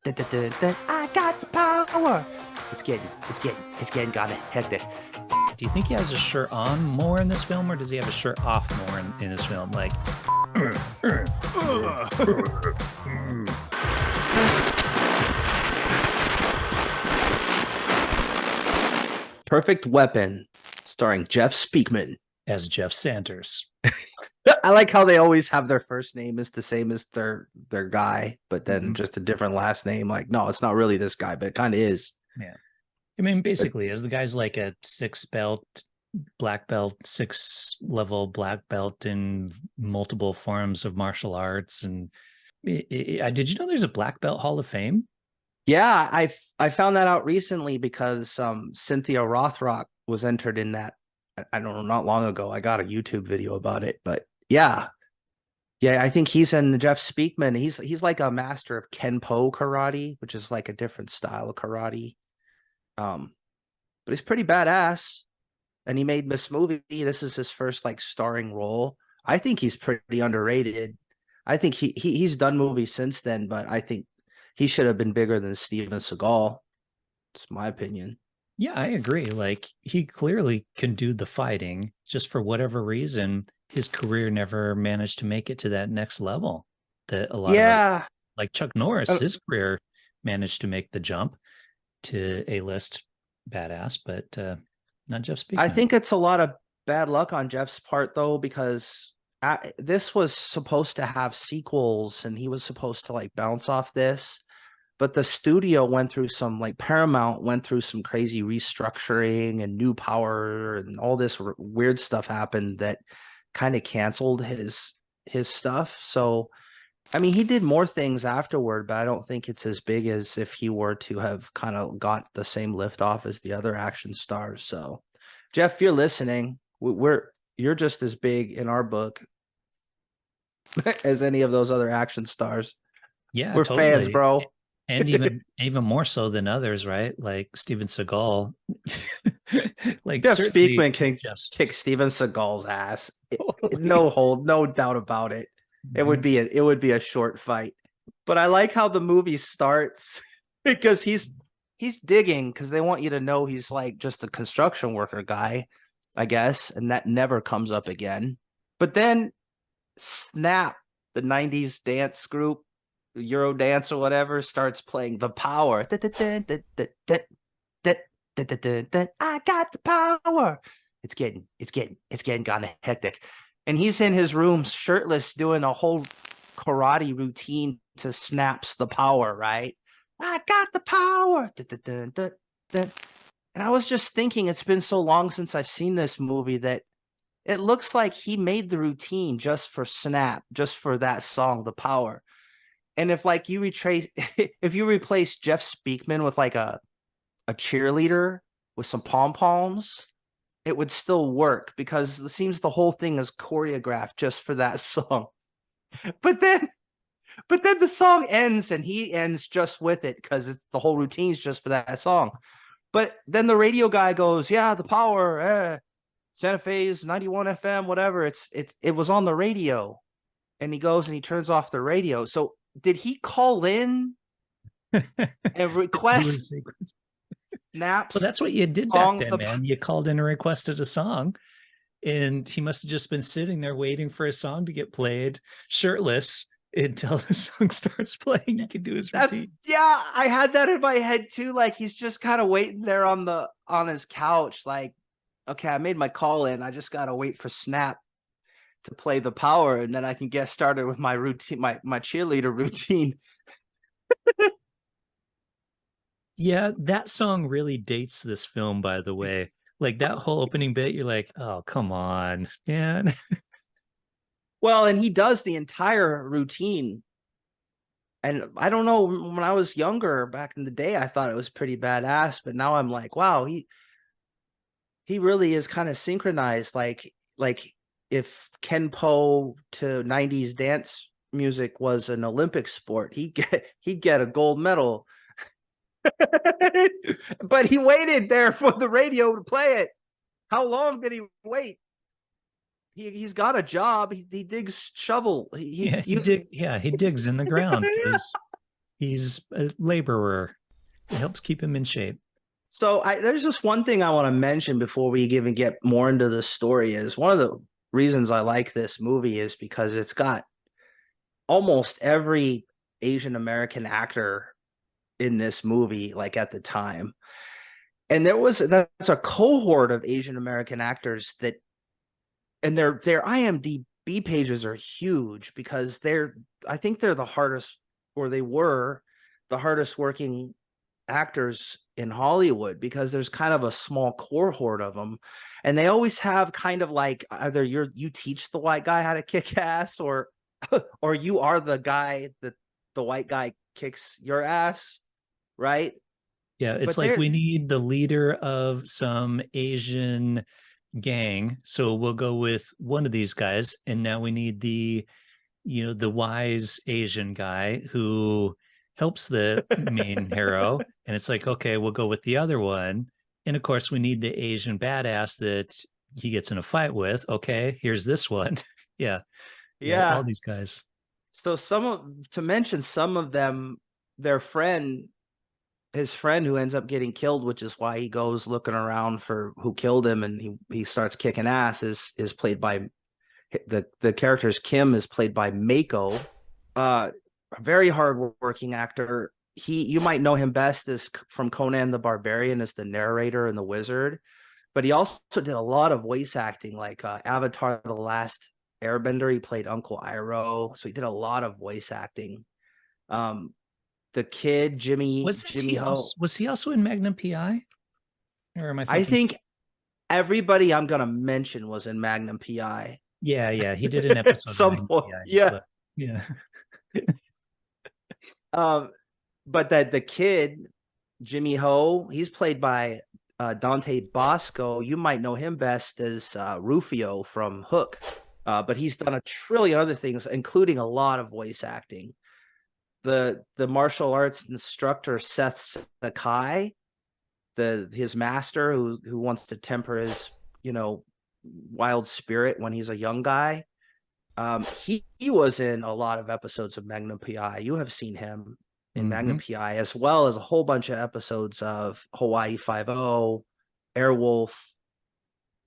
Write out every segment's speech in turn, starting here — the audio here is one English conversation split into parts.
I got the power. It's getting kind of hectic. Do you think he has his shirt on more in this film, or does he have his shirt off more in this film? Like, Perfect Weapon, starring Jeff Speakman. as Jeff Sanders. I like how they always have their first name is the same as their guy, but then Mhm. just a different last name. Like, no, it's not really this guy, but it kind of is. Yeah. I mean, But basically, as the guy's like a black belt, 6 level black belt in multiple forms of martial arts. And did you know there's a black belt Hall of Fame? yeah, I found that out recently because Cynthia Rothrock was entered in that. I don't know, not long ago. I got a YouTube video about it, but yeah, yeah, I think he's in Jeff Speakman. He's like a master of kenpo karate, which is like a different style of karate. Um, but he's pretty badass. And he made this movie. This is his first like starring role. I think he's pretty underrated. I think he's done movies since then, but I think he should have been bigger than Steven Seagal. It's my opinion. Yeah, I agree. Like, he clearly can do the fighting, just for whatever reason, his career never managed to make it to that next level that a lot of other, Yeah, like Chuck Norris, uh, his career managed to make the jump to A-list badass, but not Jeff I Speakman. think it's a lot of bad luck on Jeff's part though, because this was supposed to have sequels, and he was supposed to like bounce off this. But the studio went through some like Paramount went through some crazy restructuring and new power and all this weird stuff happened that kind of canceled his stuff. So I mean, he did more things afterward, but I don't think it's as big as if he were to have kind of got the same lift off as the other action stars. So Jeff, if you're listening, we're you're just as big in our book as any of those other action stars. Yeah, We're fans, totally. bro. And even more so than others, right? Like Steven Seagal. Like, Jeff certainly Speakman can just kick Steven Seagal's ass. totally. No hold, no doubt about it. Mhm. It would be a short fight. But I like how the movie starts because he's digging because they want you to know he's like just a construction worker guy, I guess, and that never comes up again. But then Snap, the 90s dance group, Euro dance or whatever, starts playing The Power. I got the power. It's getting kind of hectic. And he's in his room shirtless doing a whole karate routine to Snaps the Power, right? I got the power. And I was just thinking, it's been so long since I've seen this movie that it looks like he made the routine just for Snap, just for that song, The Power. And if like you retrace, if you replace Jeff Speakman with like a cheerleader with some pom poms, it would still work because it seems the whole thing is choreographed just for that song. But then, but then the song ends and he ends just with it because it's the whole routine's just for that song. But then the radio guy goes, "Yeah, the power, Santa Fe's 91 FM, whatever. It was on the radio." And he goes and he turns off the radio. So did he call in and Do a request sequence. Well, Naps that's what you did back song? then, man. You called in and requested a song, and he must have just been sitting there waiting for a song to get played, shirtless, until the song starts playing. He can do his That's routine. yeah, I had that in my head too. Like he's just kind of waiting there on his couch, like, okay, I made my call in. I just gotta wait for Snap to play the power, and then I can get started with my routine, my cheerleader routine. Yeah, that song really dates this film, by the way. Like, that whole opening bit, you're like, oh, come on, man. Well, and he does the entire routine. And I don't know, when I was younger back in the day, I thought it was pretty badass, but now I'm like, wow, he really is kind of synchronized. Like if Kenpo to 90s dance music was an Olympic sport, he'd get a gold medal. But he waited there for the radio to play it. How long did he wait? He's got a job. He digs shovel. Yeah, He uses he digs in the ground because He's a laborer. It helps keep him in shape. So there's just one thing I want to mention before we even get more into the story is one of the reasons I like this movie is because it's got almost every Asian American actor in this movie, like at the time. And that's a cohort of Asian American actors that, and their IMDb pages are huge because I think they're the hardest, or they were the hardest working actors in Hollywood because there's kind of a small cohort of them, and they always have kind of like either you teach the white guy how to kick ass, or or you are the guy that the white guy kicks your ass, right? Yeah, it's But like they're we need the leader of some Asian gang. So we'll go with one of these guys. And now we need the wise Asian guy who helps the main hero. And it's like, okay, we'll go with the other one. And of course, we need the Asian badass that he gets in a fight with. Okay, here's this one. Yeah. Yeah. All yeah. these guys. So to mention some of them, their friend, his friend who ends up getting killed, which is why he goes looking around for who killed him, and he starts kicking ass. Is played by the character's Kim is played by Mako, a very hardworking actor. You might know him best as from Conan the Barbarian as the narrator and the wizard, but he also did a lot of voice acting, like Avatar: The Last Airbender. He played Uncle Iroh, so he did a lot of voice acting. Um, the kid Jimmy Ho. Was he also in Magnum PI? Or am I I thinking? think everybody I'm gonna mention was in Magnum PI. Yeah, yeah. He did an At episode of some Magnum point. PI just Yeah. left. Yeah. Um, but that the kid, Jimmy Ho, he's played by Dante Bosco. You might know him best as Rufio from Hook. But he's done a trillion other things, including a lot of voice acting. The martial arts instructor Seth Sakai, his master who wants to temper his wild spirit when he's a young guy. He was in a lot of episodes of Magnum PI. You have seen him in Magnum PI, as well as a whole bunch of episodes of Hawaii Five-0, Airwolf.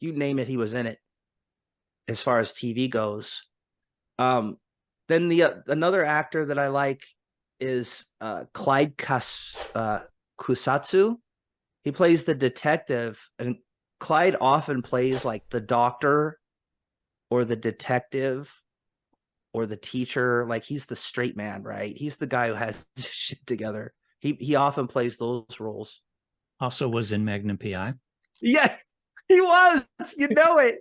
You name it, he was in it. As far as TV goes, then another actor that I like is Clyde Kusatsu. He plays the detective, and Clyde often plays like the doctor or the detective or the teacher. Like he's the straight man, right? He's the guy who has shit together. He often plays those roles. Also was in Magnum PI. Yeah, he was. You know it.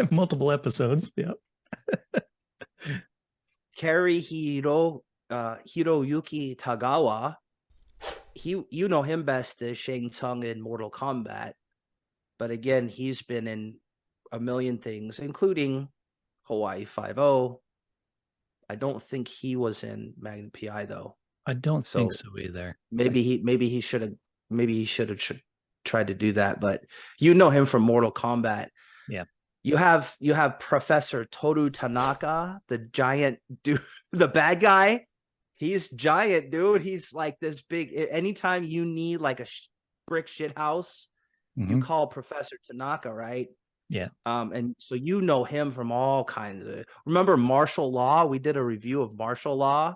Multiple episodes. Yeah. Hiroyuki Tagawa. You know him best as Shang Tsung in Mortal Kombat, but again, he's been in a million things, including Hawaii Five-0. I don't think he was in Magnum PI though. I don't think so either. Maybe he should have tried to do that, but you know him from Mortal Kombat. Yeah. You have Professor Toru Tanaka, the giant dude, the bad guy. He's giant, dude. He's like this big. Anytime you need like a brick shit house, you call Professor Tanaka, right? Yeah. And so you know him from all kinds of. Remember Martial Law? We did a review of Martial Law.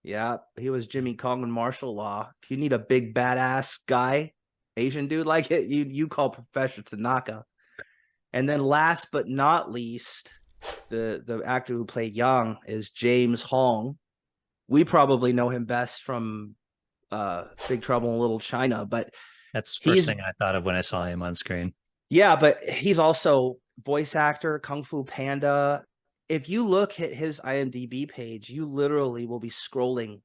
Yeah, he was Jimmy Kong in Martial Law. If you need a big badass guy, Asian dude like it, you call Professor Tanaka. And then last but not least, the actor who played Yang is James Hong. We probably know him best from Big Trouble in Little China, but that's the first thing I thought of when I saw him on screen. Yeah, but he's also voice actor, Kung Fu Panda. If you look at his IMDb page, you literally will be scrolling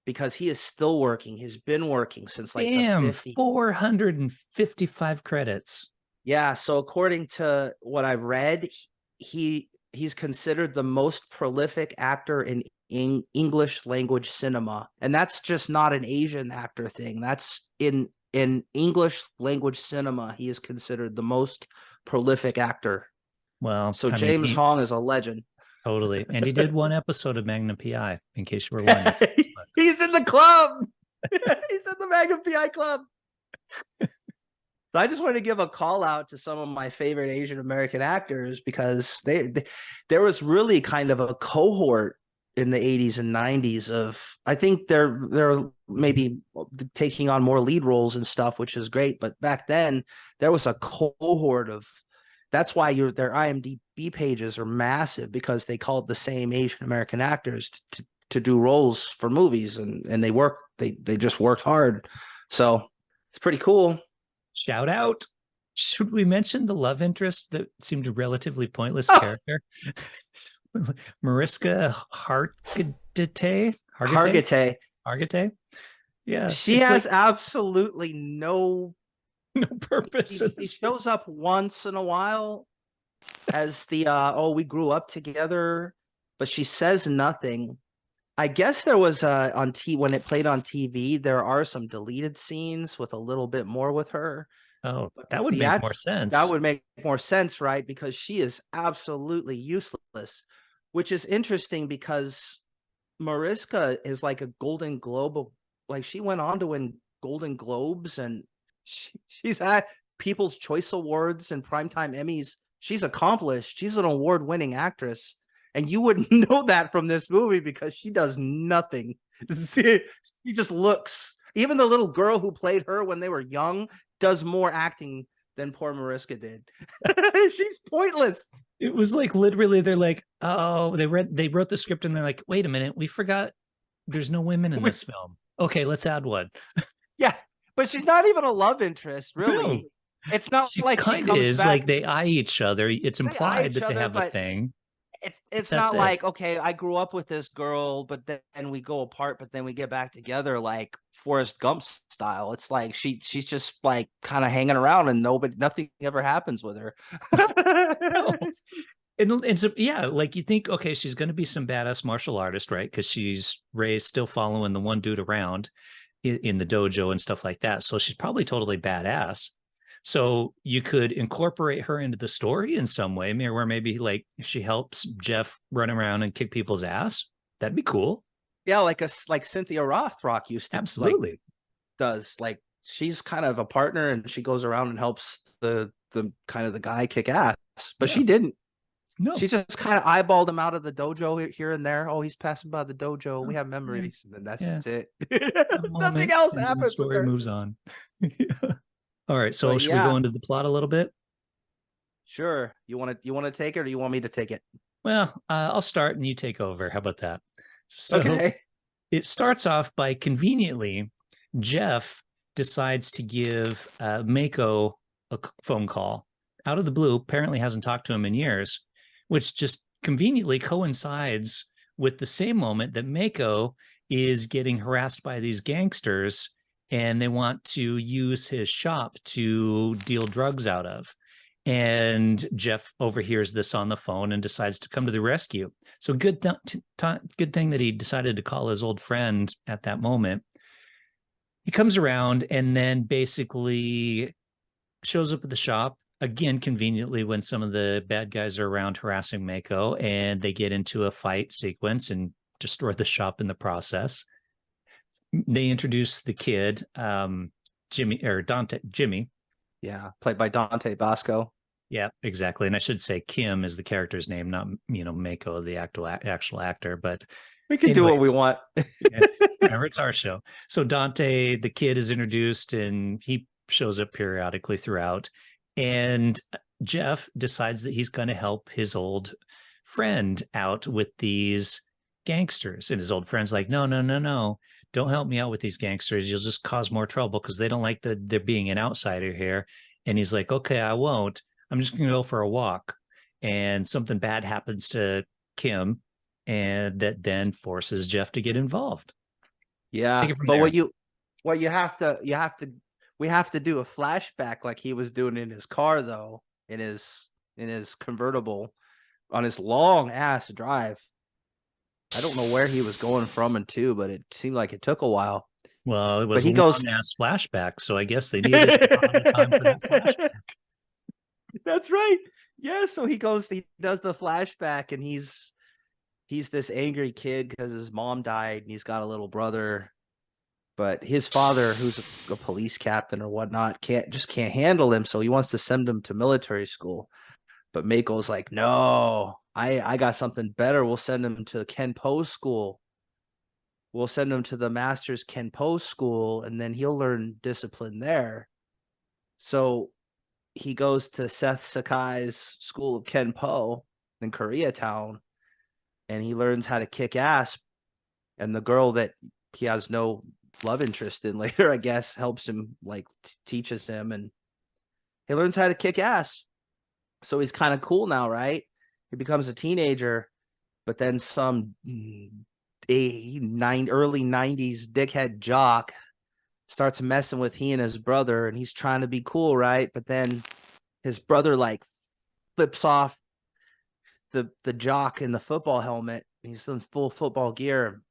because he is still working. He's been working since like the 50s. 455 credits. Yeah, so according to what I've read, he's considered the most prolific actor in English language cinema. And that's just not an Asian actor thing. That's in English language cinema, he is considered the most prolific actor. Well, so James Hong is a legend. Totally. And he did one episode of Magnum PI, in case you were wondering. He's in the club. He's in the Magnum PI club. So I just wanted to give a call out to some of my favorite Asian American actors because there was really kind of a cohort in the 80s and 90s of, I think they're maybe taking on more lead roles and stuff, which is great. But back then there was a cohort of, that's why their IMDb pages are massive, because they called the same Asian American actors to do roles for movies, and they just worked hard. So it's pretty cool. Shout out. Should we mention the love interest that seemed a relatively pointless Oh, character? Mariska Hargitay? Hargitay? Yeah. She It's has like absolutely no no purpose. She shows up once in a while as the we grew up together, but she says nothing. I guess there was when it played on TV, there are some deleted scenes with a little bit more with her. Oh, But that would make more sense. That would make more sense, right? Because she is absolutely useless, which is interesting because Mariska is like a Golden Globe of, like, she went on to win Golden Globes, and she's at People's Choice Awards and Primetime Emmys. She's accomplished. She's an award-winning actress. And you wouldn't know that from this movie because she does nothing. She just looks. Even the little girl who played her when they were young does more acting than poor Mariska did. She's pointless. It was like literally they're like, oh, they wrote the script and they're like, wait a minute, we forgot there's no women in this film. Okay, let's add one. Yeah, but she's not even a love interest, really. No. It's not she like kind of is back. Like they eye each other. It's implied that they have a thing. It's not like, okay, I grew up with this girl, but then we go apart, but then we get back together, like Forrest Gump style. It's like she's just like kind of hanging around and nothing ever happens with her. No. And so, yeah, like you think, okay, she's going to be some badass martial artist, right? Because she's raised still following the one dude around in the dojo and stuff like that. So she's probably totally badass. So you could incorporate her into the story in some way, where maybe like she helps Jeff run around and kick people's ass. That'd be cool. Yeah, like Cynthia Rothrock used to. Absolutely. Does like she's kind of a partner and she goes around and helps the kind of the guy kick ass, but she didn't. No, she just kind of eyeballed him out of the dojo here and there. Oh, he's passing by the dojo. We have memories, and then that's it. Nothing else happens. The story moves on. All right, so should we go into the plot a little bit? Sure. You want to take it, or do you want me to take it? Well, I'll start and you take over. How about that? So okay. It starts off by conveniently, Jeff decides to give Mako a phone call out of the blue. Apparently hasn't talked to him in years, which just conveniently coincides with the same moment that Mako is getting harassed by these gangsters and they want to use his shop to deal drugs out of. And Jeff overhears this on the phone and decides to come to the rescue. So good thing that he decided to call his old friend at that moment. He comes around and then basically shows up at the shop, again, conveniently when some of the bad guys are around harassing Mako, and they get into a fight sequence and destroy the shop in the process. They introduce the kid, Jimmy. Yeah, played by Dante Basco. Yeah, exactly. And I should say Kim is the character's name, not Mako, the actual actor. But we can do what we want. Remember, it's our show. So Dante, the kid, is introduced, and he shows up periodically throughout. And Jeff decides that he's going to help his old friend out with these gangsters. And his old friend's like, no. Don't help me out with these gangsters. You'll just cause more trouble because they don't like there being an outsider here. And he's like, okay, I won't. I'm just going to go for a walk. And something bad happens to Kim, and that then forces Jeff to get involved. Yeah, but we have to do a flashback like he was doing in his car, though, in his convertible on his long ass drive. I don't know where he was going from and to, but it seemed like it took a while. Well, it was a long-ass flashback, so I guess they needed a lot of time for that flashback. That's right. Yeah, so he does the flashback, and he's he's this angry kid because his mom died and he's got a little brother, but his father, who's a police captain or whatnot, can't handle him, so he wants to send him to military school. But Mako's like, no, I got something better. We'll send him to kenpo school. We'll send him to the master's kenpo school, and then he'll learn discipline there. So he goes to Seth Sakai's school of kenpo in Koreatown, and he learns how to kick ass. And the girl that he has no love interest in later, I guess, helps him, like teaches him, and he learns how to kick ass. So he's kind of cool now, right? He becomes a teenager, but then some early 90s dickhead jock starts messing with he and his brother, and he's trying to be cool, right? But then his brother like flips off the jock in the football helmet. He's in full football gear.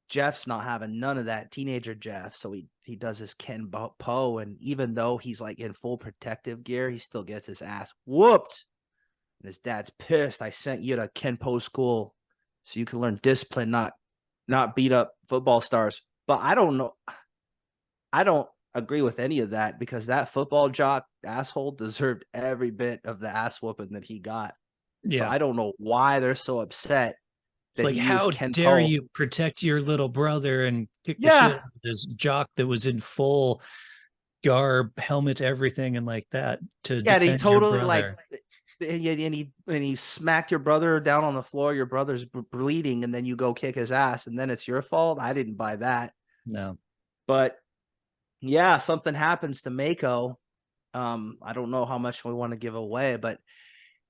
Jeff's not having none of that, teenager Jeff. So he does his kenpo, and even though he's like in full protective gear, he still gets his ass whooped. And his dad's pissed. I sent you to kenpo school so you can learn discipline, not beat up football stars. But I don't know. I don't agree with any of that, because that football jock asshole deserved every bit of the ass whooping that he got. So Yeah. I don't know why they're so upset. It's like, how dare you protect your little brother and kick the shit out of this jock that was in full garb, helmet, everything, and like that to defend he totally your brother. and he smacked your brother down on the floor. Your brother's bleeding, and then you go kick his ass, and then it's your fault. I didn't buy that. No. But yeah, something happens to Mako. I don't know how much we want to give away, but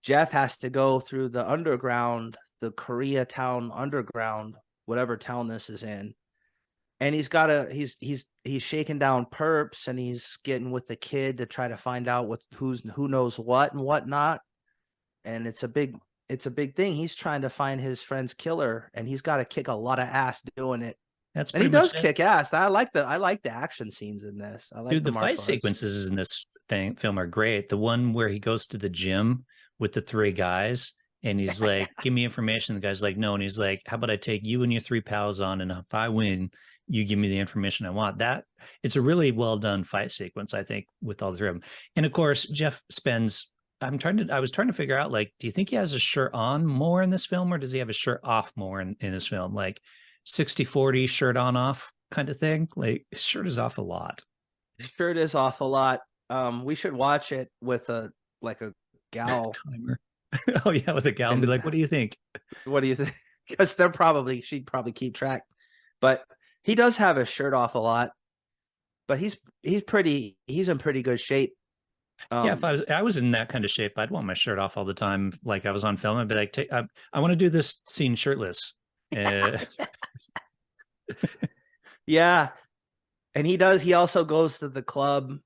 Jeff has to go through the underground, the Koreatown underground, whatever town this is in. And he's shaking down perps, and he's getting with the kid to try to find out who knows what and whatnot. And it's a big thing. He's trying to find his friend's killer, and he's got to kick a lot of ass doing it. That's and he does kick ass. I like the action scenes in this. I like the fight sequences in this film are great. The one where he goes to the gym with the three guys and he's like, give me information. The guy's like, no. And he's like, how about I take you and your three pals on, and if I win, you give me the information I want. That it's a really well done fight sequence, I think, with all the three of them. And of course, Jeff spends. I was trying to figure out, like, do you think he has a shirt on more in this film, or does he have a shirt off more in his film? Like 60-40 shirt on off kind of thing. Like his shirt is off a lot. His shirt is off a lot. We should watch it with a gal timer. Oh yeah, with a gal, and be like, what do you think? What do you think? Because she'd probably keep track. But he does have his shirt off a lot. But he's in pretty good shape. Yeah, if I was in that kind of shape, I'd want my shirt off all the time. Like I was on film, I'd be like, I want to do this scene shirtless. Yeah. And he also goes to the club,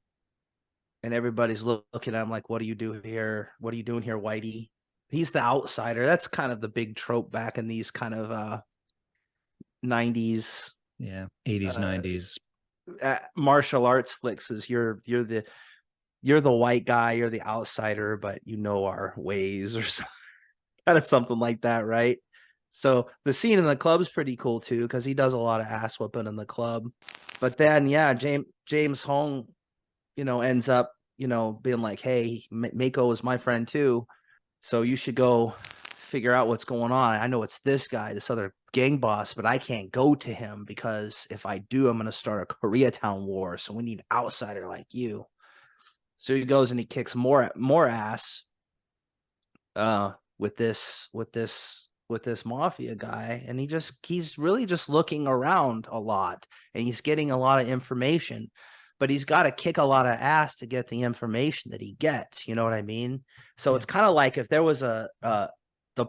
and everybody's looking at him like, what do you do here? What are you doing here, Whitey? He's the outsider. That's kind of the big trope back in these kind of 90s. Yeah, 80s, 90s. Martial arts flicks is you're the white guy, you're the outsider, but you know our ways, or kind of something like that, right? So the scene in the club's pretty cool too, because he does a lot of ass whooping in the club. But then, yeah, James Hong, ends up, being like, hey, Mako is my friend too, so you should go figure out what's going on. I know it's this guy, this other gang boss, but I can't go to him, because if I do, I'm going to start a Koreatown war. So we need an outsider like you. So he goes and he kicks more ass with this mafia guy, and he's really just looking around a lot, and he's getting a lot of information, but he's got to kick a lot of ass to get the information that he gets. You know what I mean? So it's kind of like if there was the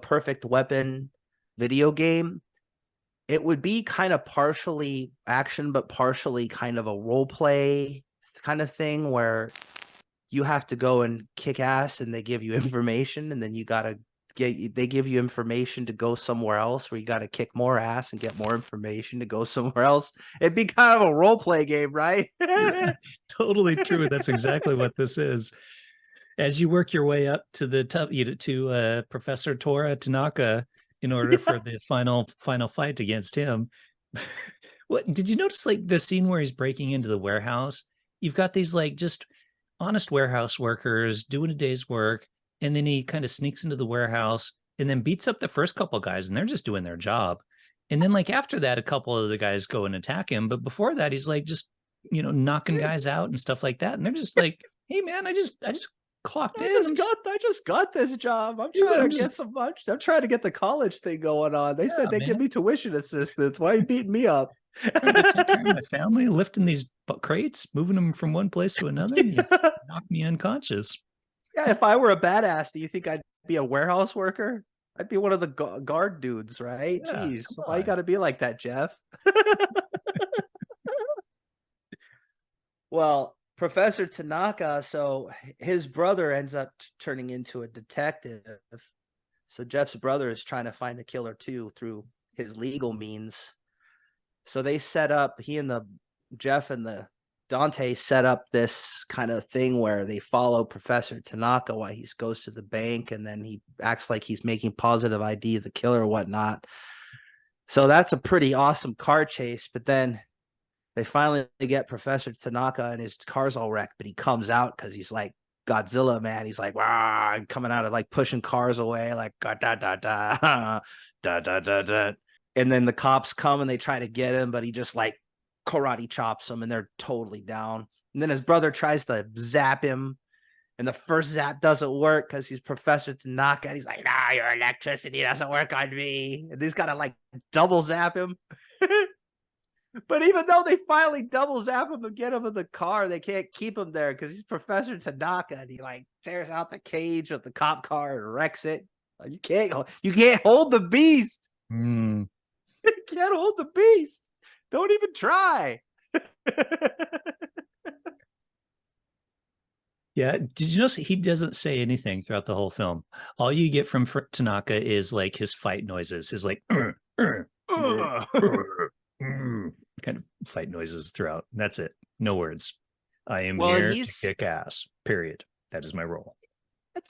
Perfect Weapon video game, it would be kind of partially action, but partially kind of a role play kind of thing, where you have to go and kick ass, and they give you information, and then they give you information to go somewhere else, where you got to kick more ass and get more information to go somewhere else. It'd be kind of a role play game, right? Yeah, totally true. That's exactly what this is. As you work your way up to the top, to Professor Tora Tanaka, in order for the final fight against him. What did you notice? Like the scene where he's breaking into the warehouse, you've got these like just honest warehouse workers doing a day's work, and then he kind of sneaks into the warehouse and then beats up the first couple guys, and they're just doing their job. And then like after that, a couple of the guys go and attack him, but before that, he's like just knocking guys out and stuff like that, and they're just like, "Hey man, I just clocked in. I just got this job. I'm Dude, trying I'm to just get some much. I'm trying to get the college thing going on. They said yeah, they give man. me tuition assistance. Why are you beating me up? Trying to take care of my family, lifting these crates, moving them from one place to another, and you knock me unconscious." Yeah, if I were a badass, do you think I'd be a warehouse worker? I'd be one of the guard dudes, right? Yeah, Jeez, come why you on. got to be like that, Jeff? Well, Professor Tanaka, so his brother ends up turning into a detective. So Jeff's brother is trying to find the killer too through his legal means. So they set up, Jeff and the Dante set up this kind of thing where they follow Professor Tanaka while he goes to the bank, and then he acts like he's making positive ID of the killer or whatnot. So that's a pretty awesome car chase. But then they finally get Professor Tanaka, and his car's all wrecked, but he comes out because he's like Godzilla, man. He's like, wow, coming out of like pushing cars away, like da da da da da da da da. And then the cops come and they try to get him, but he just like karate chops them, and they're totally down. And then his brother tries to zap him, and the first zap doesn't work because he's Professor Tanaka. And he's like, nah, your electricity doesn't work on me. And he's got to like double zap him. But even though they finally double zap him and get him in the car, they can't keep him there because he's Professor Tanaka, and he like tears out the cage of the cop car and wrecks it. You can't hold the beast. Mm. You can't hold the beast. Don't even try. Yeah. Did you notice he doesn't say anything throughout the whole film? All you get from Tanaka is like his fight noises, his like kind of fight noises throughout. That's it. No words. I am Well, and here to kick ass. Period. That is my role.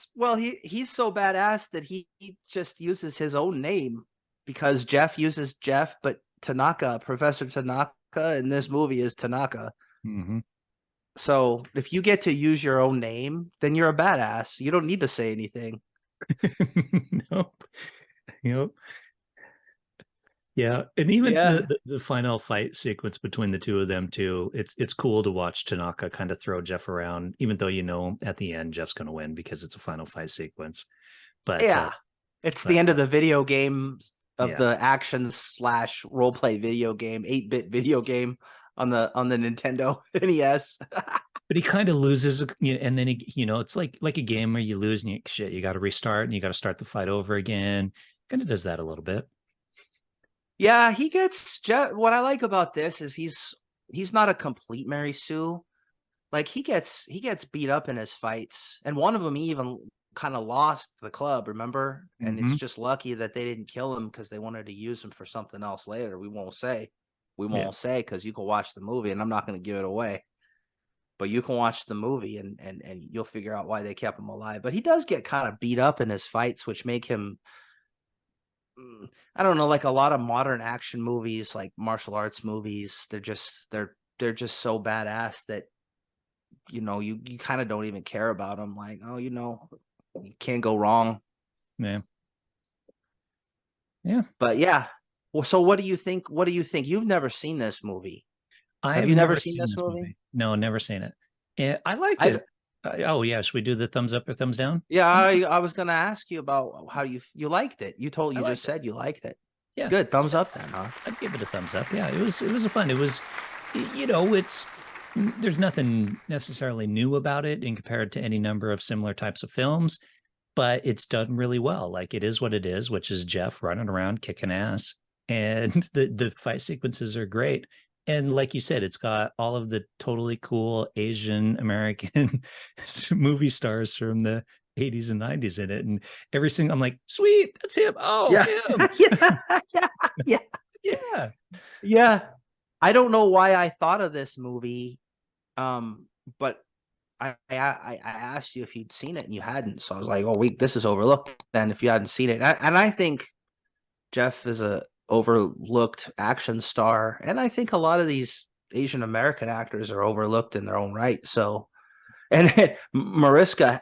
he's so badass that he just uses his own name, because Jeff uses Jeff, but Professor Tanaka in this movie is Tanaka. Mm-hmm. So if you get to use your own name, then you're a badass. You don't need to say anything. Nope. Yep. Yeah, and even Yeah. the final fight sequence between the two of them too. It's cool to watch Tanaka kind of throw Jeff around, even though at the end Jeff's going to win because it's a final fight sequence. But Yeah. It's the end of the video game, of yeah. the action / role play video game, 8-bit video game on the Nintendo NES. But he kind of loses, and then it's like a game where you lose and you got to restart and you got to start the fight over again. Kind of does that a little bit. Yeah, what I like about this is he's not a complete Mary Sue. Like he gets beat up in his fights, and one of them he even kind of lost the club, remember? And Mm-hmm. it's just lucky that they didn't kill him because they wanted to use him for something else later. We won't say because you can watch the movie, and I'm not going to give it away. But you can watch the movie and you'll figure out why they kept him alive. But he does get kind of beat up in his fights, which make him, I don't know, like a lot of modern action movies, like martial arts movies, they're just so badass that you kind of don't even care about them. Like, oh, you can't go wrong. Yeah. Yeah. But yeah. Well, so what do you think? You've never seen this movie. Have you never seen this movie? No, never seen it. And I liked it. Oh yeah, should we do the thumbs up or thumbs down? Yeah, I was gonna ask you about how you liked it. You just said you liked it. Yeah, good. Thumbs up then, huh? I'd give it a thumbs up. Yeah, it was a fun. It was, there's nothing necessarily new about it in compared to any number of similar types of films, but it's done really well. Like it is what it is, which is Jeff running around kicking ass, and the fight sequences are great. And like you said, it's got all of the totally cool Asian American movie stars from the 80s and 90s in it. And I'm like, sweet, that's him. Oh, yeah. Him. Yeah. I don't know why I thought of this movie, but I asked you if you'd seen it and you hadn't. So I was like, oh, wait, this is overlooked then if you hadn't seen it. And I think Jeff is a overlooked action star, and I think a lot of these Asian American actors are overlooked in their own right. So, and Mariska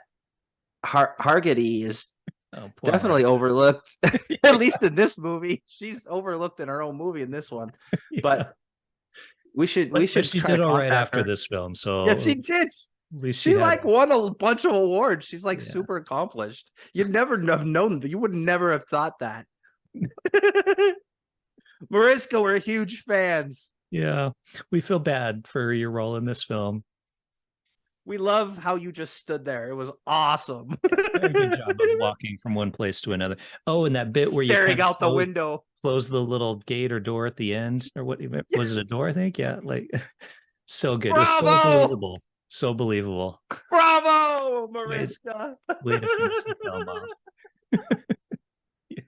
Hargitay is Oh, poor definitely Mariska. overlooked, at least in this movie. She's overlooked in her own movie in this one, Yeah. but we But should she try to did all right contact after her. this film, Yes, so she did. at least she She had like won a bunch of awards. She's like yeah. super accomplished. You'd never have known that. You would never have thought that. Mariska, we're huge fans. Yeah. We feel bad for your role in this film. We love how you just stood there. It was awesome. Very good job of walking from one place to another. Oh, and that bit where you Staring kind of out the window. close the little gate or door at the end, or what was it, a door? I think, yeah, like so good. It was so Bravo! believable, so believable. Bravo, Way, Mariska. way to finish the film off. Yeah.